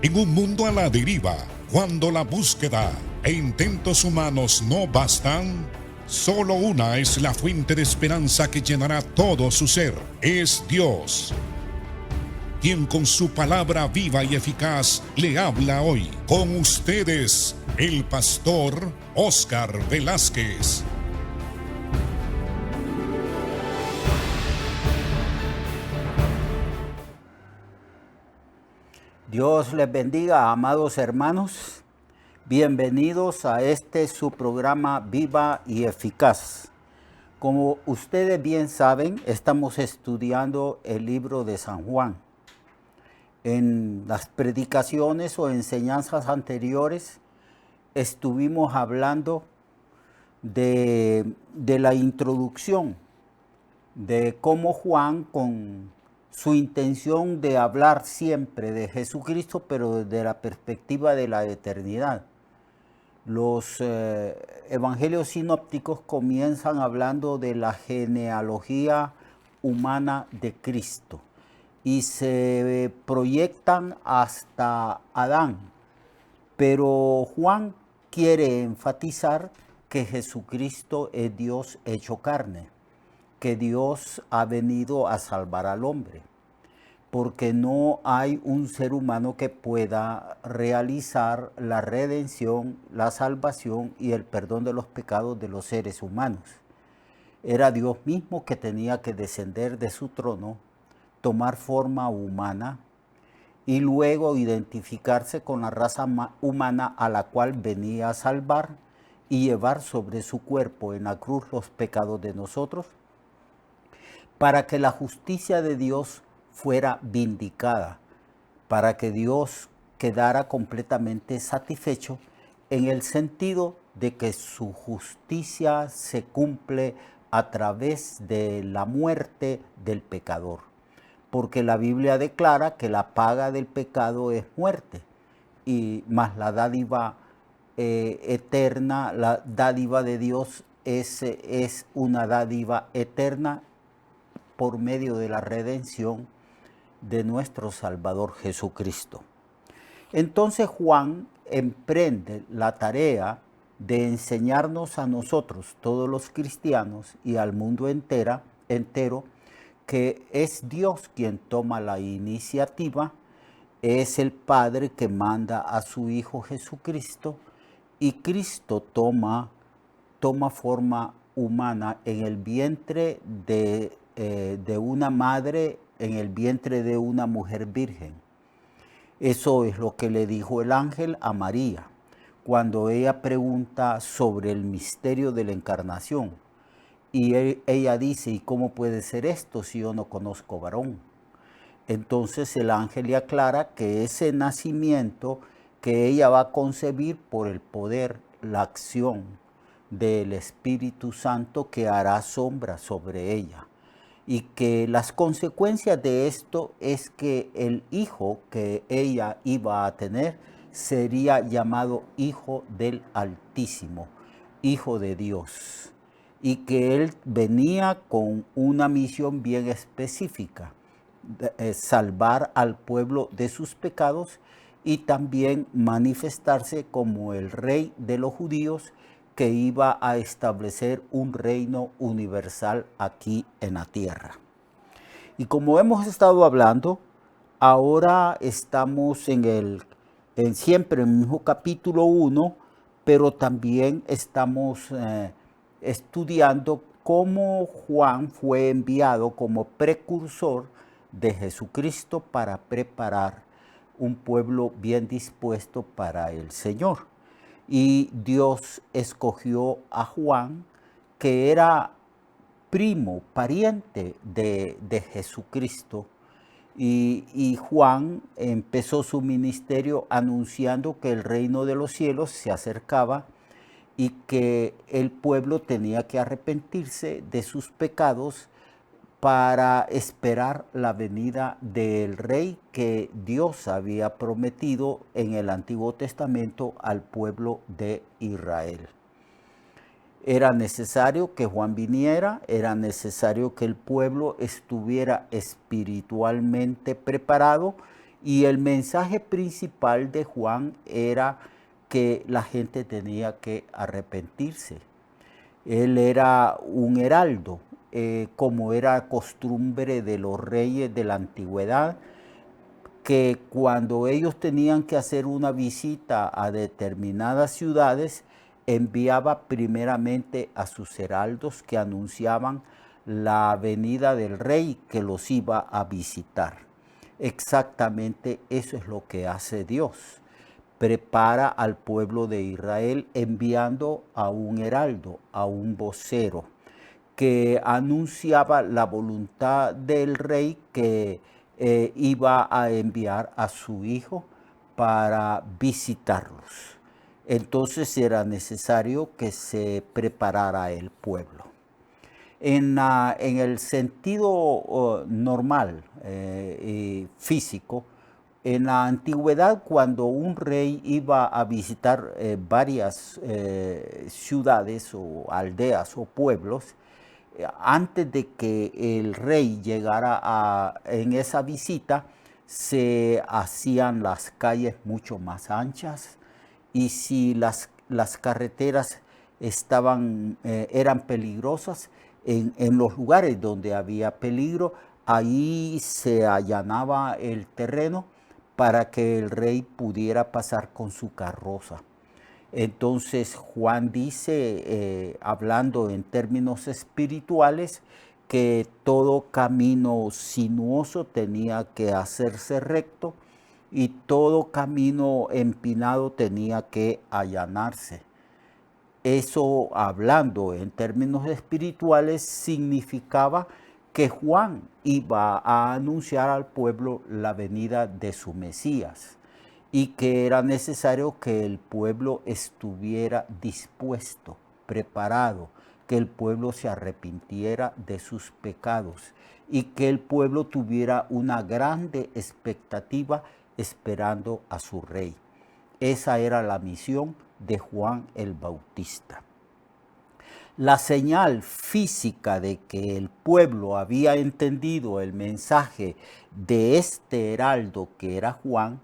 En un mundo a la deriva, cuando la búsqueda e intentos humanos no bastan, solo una es la fuente de esperanza que llenará todo su ser. Es Dios, quien con su palabra viva y eficaz le habla hoy. Con ustedes, el pastor Óscar Velázquez. Dios les bendiga, amados hermanos. Bienvenidos a su programa Viva y Eficaz. Como ustedes bien saben, estamos estudiando el libro de San Juan. En las predicaciones o enseñanzas anteriores estuvimos hablando de la introducción, de cómo Juan, con su intención de hablar siempre de Jesucristo, pero desde la perspectiva de la eternidad. Los evangelios sinópticos comienzan hablando de la genealogía humana de Cristo y se proyectan hasta Adán. Pero Juan quiere enfatizar que Jesucristo es Dios hecho carne, que Dios ha venido a salvar al hombre, porque no hay un ser humano que pueda realizar la redención, la salvación y el perdón de los pecados de los seres humanos. Era Dios mismo que tenía que descender de su trono, tomar forma humana y luego identificarse con la raza humana a la cual venía a salvar y llevar sobre su cuerpo en la cruz los pecados de nosotros, para que la justicia de Dios fuera vindicada, para que Dios quedara completamente satisfecho en el sentido de que su justicia se cumple a través de la muerte del pecador. Porque la Biblia declara que la paga del pecado es muerte, y más la dádiva eterna, la dádiva de Dios es una dádiva eterna por medio de la redención de nuestro Salvador Jesucristo. Entonces Juan emprende la tarea de enseñarnos a nosotros, todos los cristianos, y al mundo entero, que es Dios quien toma la iniciativa, es el Padre que manda a su Hijo Jesucristo, y Cristo toma forma humana en el vientre de una madre, en el vientre de una mujer virgen. Eso es lo que le dijo el ángel a María cuando ella pregunta sobre el misterio de la encarnación. Y ella dice, ¿y cómo puede ser esto si yo no conozco varón? Entonces el ángel le aclara que ese nacimiento que ella va a concebir por el poder, la acción del Espíritu Santo que hará sombra sobre ella. Y que las consecuencias de esto es que el hijo que ella iba a tener sería llamado Hijo del Altísimo, Hijo de Dios. Y que él venía con una misión bien específica, salvar al pueblo de sus pecados y también manifestarse como el rey de los judíos que iba a establecer un reino universal aquí en la tierra. Y como hemos estado hablando, ahora estamos siempre en el mismo capítulo 1, pero también estamos estudiando cómo Juan fue enviado como precursor de Jesucristo para preparar un pueblo bien dispuesto para el Señor. Y Dios escogió a Juan, que era primo, pariente de Jesucristo. Y Juan empezó su ministerio anunciando que el reino de los cielos se acercaba y que el pueblo tenía que arrepentirse de sus pecados para esperar la venida del rey que Dios había prometido en el Antiguo Testamento al pueblo de Israel. Era necesario que Juan viniera, era necesario que el pueblo estuviera espiritualmente preparado Y el mensaje principal de Juan era que la gente tenía que arrepentirse. Él era un heraldo, como era costumbre de los reyes de la antigüedad, que cuando ellos tenían que hacer una visita a determinadas ciudades, enviaba primeramente a sus heraldos que anunciaban la venida del rey que los iba a visitar. Exactamente eso es lo que hace Dios. Prepara al pueblo de Israel enviando a un heraldo, a un vocero, que anunciaba la voluntad del rey que iba a enviar a su hijo para visitarlos. Entonces era necesario que se preparara el pueblo. En el sentido normal y físico, en la antigüedad, cuando un rey iba a visitar varias ciudades o aldeas o pueblos, antes de que el rey llegara en esa visita, se hacían las calles mucho más anchas, y si las carreteras eran peligrosas, en los lugares donde había peligro, ahí se allanaba el terreno para que el rey pudiera pasar con su carroza. Entonces Juan dice, hablando en términos espirituales, que todo camino sinuoso tenía que hacerse recto y todo camino empinado tenía que allanarse. Eso, hablando en términos espirituales, significaba que Juan iba a anunciar al pueblo la venida de su Mesías y que era necesario que el pueblo estuviera dispuesto, preparado, que el pueblo se arrepintiera de sus pecados y que el pueblo tuviera una grande expectativa esperando a su rey. Esa era la misión de Juan el Bautista. La señal física de que el pueblo había entendido el mensaje de este heraldo que era Juan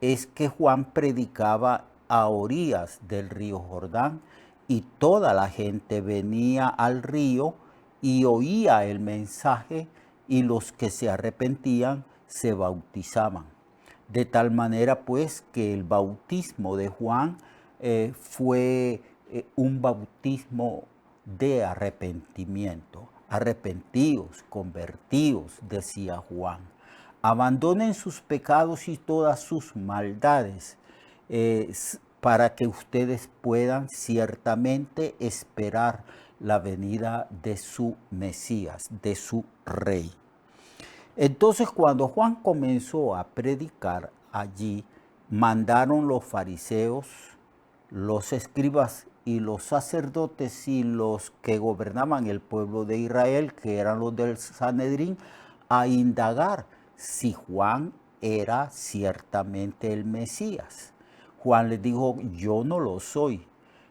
es que Juan predicaba a orillas del río Jordán y toda la gente venía al río y oía el mensaje, y los que se arrepentían se bautizaban. De tal manera pues que el bautismo de Juan fue un bautismo de arrepentimiento. Arrepentidos, convertidos, decía Juan. Abandonen sus pecados y todas sus maldades para que ustedes puedan ciertamente esperar la venida de su Mesías, de su Rey. Entonces, cuando Juan comenzó a predicar allí, mandaron los fariseos, los escribas y los sacerdotes y los que gobernaban el pueblo de Israel, que eran los del Sanedrín, a indagar si Juan era ciertamente el Mesías. Juan les dijo: yo no lo soy.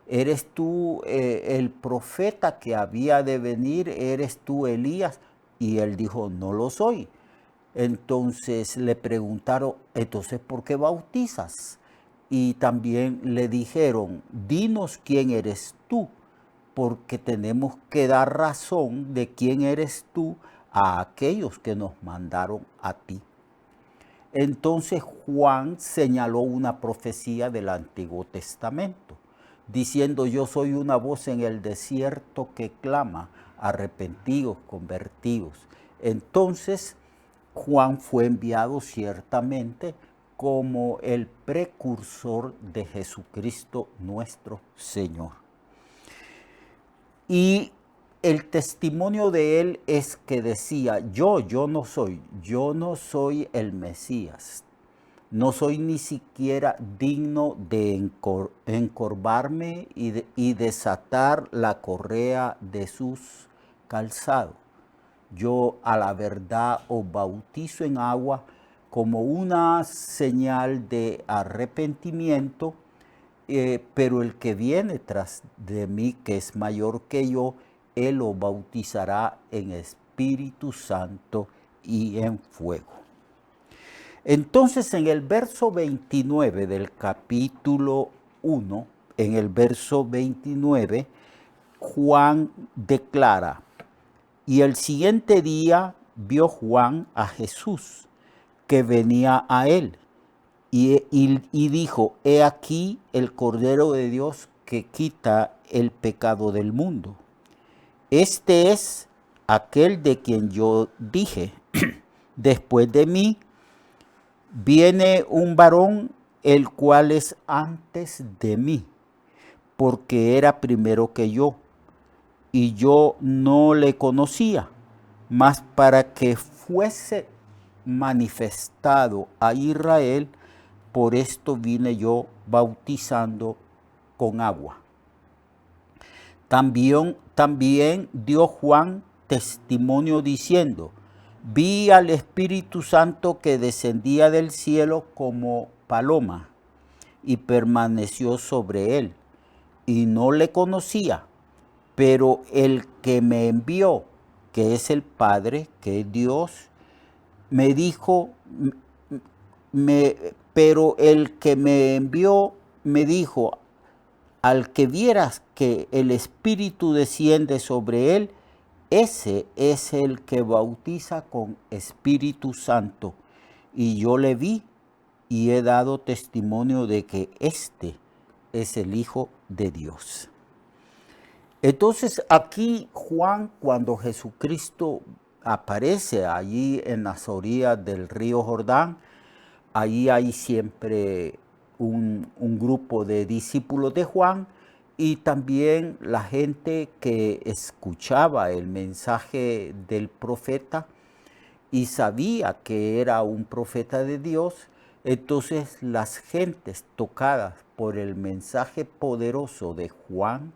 ¿Eres tú el profeta que había de venir? ¿Eres tú Elías? Y él dijo: no lo soy. Entonces le preguntaron: entonces, ¿por qué bautizas? Y también le dijeron: dinos quién eres tú, porque tenemos que dar razón de quién eres tú a aquellos que nos mandaron a ti. Entonces Juan señaló una profecía del Antiguo Testamento, diciendo: yo soy una voz en el desierto que clama, arrepentidos, convertidos. Entonces Juan fue enviado ciertamente como el precursor de Jesucristo nuestro Señor. Y el testimonio de él es que decía: yo no soy el Mesías. No soy ni siquiera digno de encorvarme y desatar la correa de sus calzados. Yo a la verdad os bautizo en agua como una señal de arrepentimiento, pero el que viene tras de mí, que es mayor que yo, él os bautizará en Espíritu Santo y en fuego. Entonces en el verso 29 del capítulo 1, en el verso 29, Juan declara, y el siguiente día vio Juan a Jesús, que venía a él, y dijo, he aquí el Cordero de Dios que quita el pecado del mundo. Este es aquel de quien yo dije, después de mí viene un varón, el cual es antes de mí, porque era primero que yo, y yo no le conocía, mas para que fuese manifestado a Israel, por esto vine yo bautizando con agua. También dio Juan testimonio diciendo, vi al Espíritu Santo que descendía del cielo como paloma y permaneció sobre él, y no le conocía, pero el que me envió, que es el Padre, que es Dios, me dijo, pero el que me envió me dijo, al que vieras que el Espíritu desciende sobre él, ese es el que bautiza con Espíritu Santo. Y yo le vi y he dado testimonio de que este es el Hijo de Dios. Entonces aquí Juan, cuando Jesucristo aparece allí en las orillas del río Jordán, allí hay siempre un grupo de discípulos de Juan y también la gente que escuchaba el mensaje del profeta y sabía que era un profeta de Dios. Entonces las gentes tocadas por el mensaje poderoso de Juan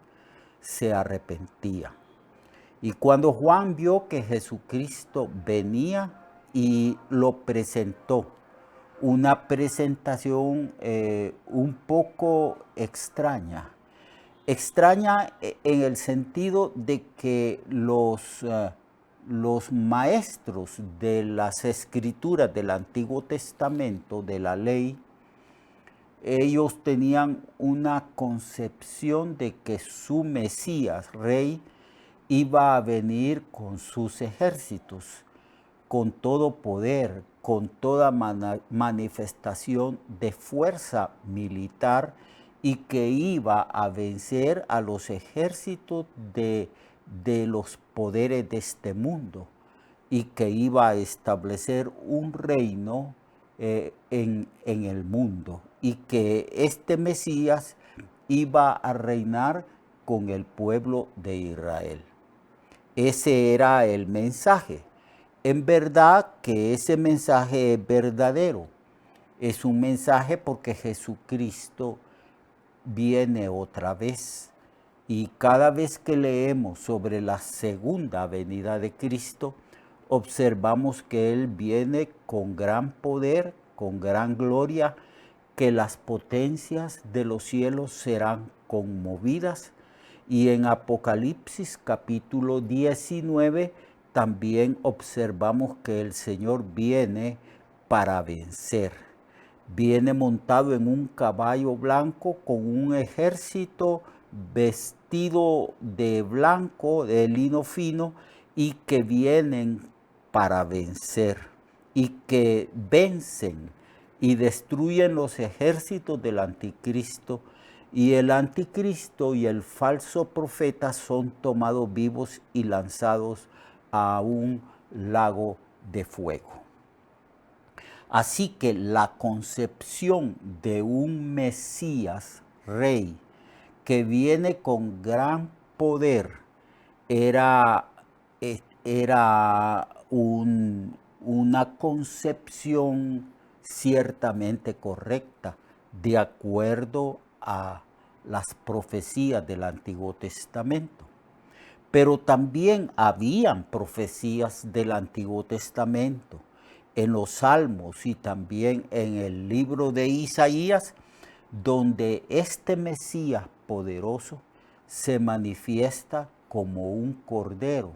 se arrepentían. Y cuando Juan vio que Jesucristo venía y lo presentó, una presentación un poco extraña. Extraña en el sentido de que los maestros de las escrituras del Antiguo Testamento, de la ley, ellos tenían una concepción de que su Mesías, rey, iba a venir con sus ejércitos, con todo poder, con toda manifestación de fuerza militar y que iba a vencer a los ejércitos de los poderes de este mundo y que iba a establecer un reino en el mundo y que este Mesías iba a reinar con el pueblo de Israel. Ese era el mensaje. En verdad que ese mensaje es verdadero. Es un mensaje porque Jesucristo viene otra vez. Y cada vez que leemos sobre la segunda venida de Cristo, observamos que Él viene con gran poder, con gran gloria, que las potencias de los cielos serán conmovidas. Y en Apocalipsis capítulo 19 también observamos que el Señor viene para vencer. Viene montado en un caballo blanco con un ejército vestido de blanco, de lino fino, y que vienen para vencer y que vencen y destruyen los ejércitos del anticristo. Y el anticristo y el falso profeta son tomados vivos y lanzados a un lago de fuego. Así que la concepción de un Mesías rey que viene con gran poder era una concepción ciertamente correcta, de acuerdo a las profecías del Antiguo Testamento. Pero también habían profecías del Antiguo Testamento en los Salmos y también en el libro de Isaías, donde este Mesías poderoso se manifiesta como un cordero,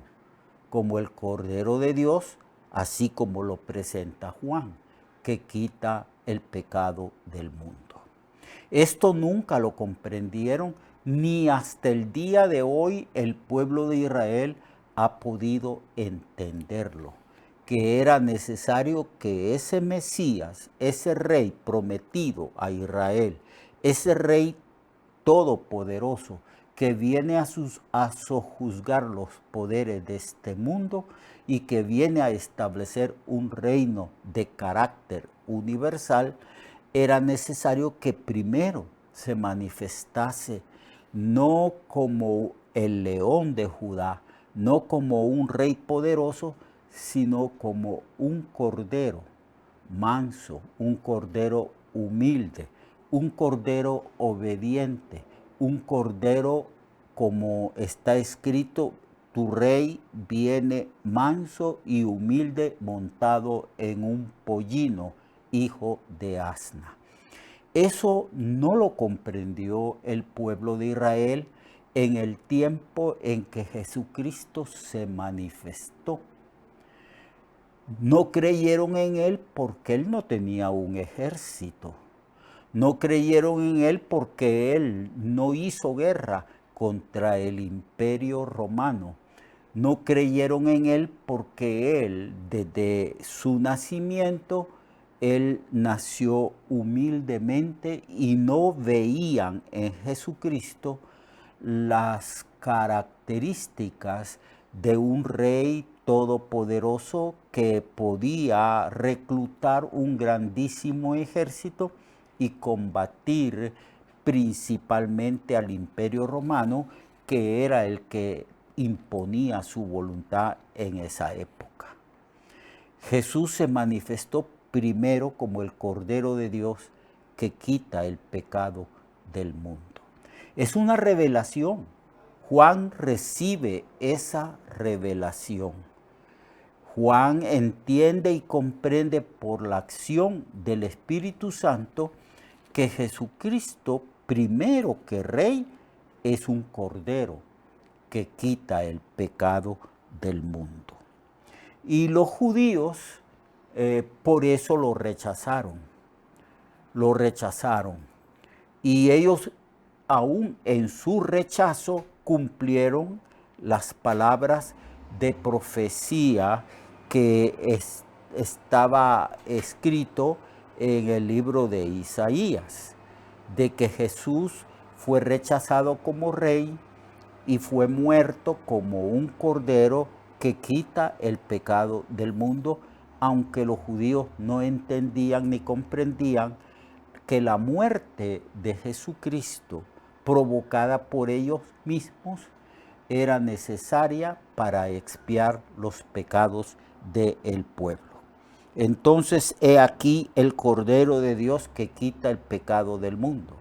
como el Cordero de Dios, así como lo presenta Juan. que quita el pecado del mundo. Esto nunca lo comprendieron, ni hasta el día de hoy el pueblo de Israel ha podido entenderlo, que era necesario que ese Mesías, ese rey prometido a Israel, ese rey todopoderoso que viene a sojuzgar los poderes de este mundo y que viene a establecer un reino de carácter universal, era necesario que primero se manifestase no como el león de Judá, no como un rey poderoso, sino como un cordero manso, un cordero humilde, un cordero obediente, un cordero, como está escrito, tu rey viene manso y humilde montado en un pollino, hijo de asna. Eso no lo comprendió el pueblo de Israel en el tiempo en que Jesucristo se manifestó. No creyeron en él porque él no tenía un ejército. No creyeron en él porque él no hizo guerra contra el imperio romano. No creyeron en él porque él, desde su nacimiento, él nació humildemente y no veían en Jesucristo las características de un rey todopoderoso que podía reclutar un grandísimo ejército y combatir principalmente al imperio romano, que era el que imponía su voluntad en esa época. Jesús se manifestó primero como el Cordero de Dios que quita el pecado del mundo. Es una revelación. Juan recibe esa revelación. Juan entiende y comprende por la acción del Espíritu Santo que Jesucristo, primero que Rey, es un Cordero que quita el pecado del mundo. Y los judíos por eso lo rechazaron. Y ellos, aún en su rechazo, cumplieron las palabras de profecía que estaba escrito en el libro de Isaías, de que Jesús fue rechazado como rey y fue muerto como un cordero que quita el pecado del mundo, aunque los judíos no entendían ni comprendían que la muerte de Jesucristo, provocada por ellos mismos, era necesaria para expiar los pecados del pueblo. Entonces, he aquí el Cordero de Dios que quita el pecado del mundo.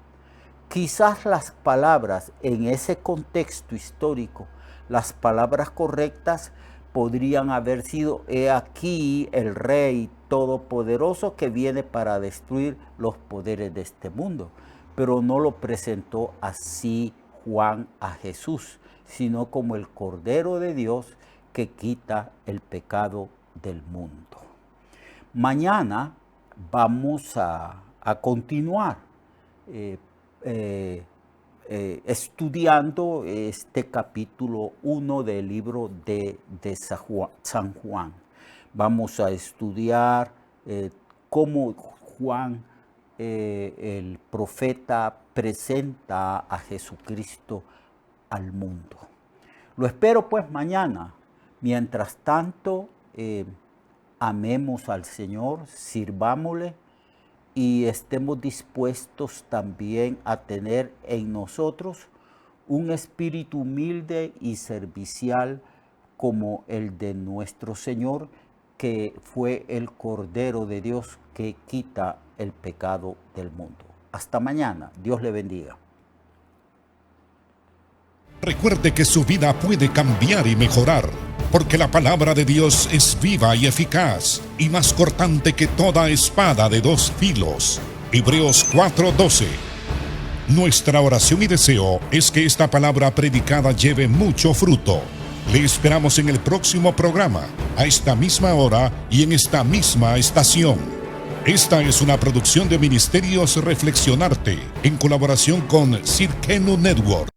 Quizás las palabras en ese contexto histórico, las palabras correctas podrían haber sido: he aquí el Rey Todopoderoso que viene para destruir los poderes de este mundo. Pero no lo presentó así Juan a Jesús, sino como el Cordero de Dios que quita el pecado del mundo. Mañana vamos a continuar estudiando este capítulo 1 del libro de San Juan. Vamos a estudiar cómo Juan, el profeta, presenta a Jesucristo al mundo. Lo espero pues mañana. Mientras tanto, amemos al Señor, sirvámosle y estemos dispuestos también a tener en nosotros un espíritu humilde y servicial como el de nuestro Señor, que fue el Cordero de Dios que quita el pecado del mundo. Hasta mañana. Dios le bendiga. Recuerde que su vida puede cambiar y mejorar, porque la palabra de Dios es viva y eficaz, y más cortante que toda espada de dos filos. Hebreos 4:12. Nuestra oración y deseo es que esta palabra predicada lleve mucho fruto. Le esperamos en el próximo programa, a esta misma hora y en esta misma estación. Esta es una producción de Ministerios Reflexionarte en colaboración con Cirkenu Network.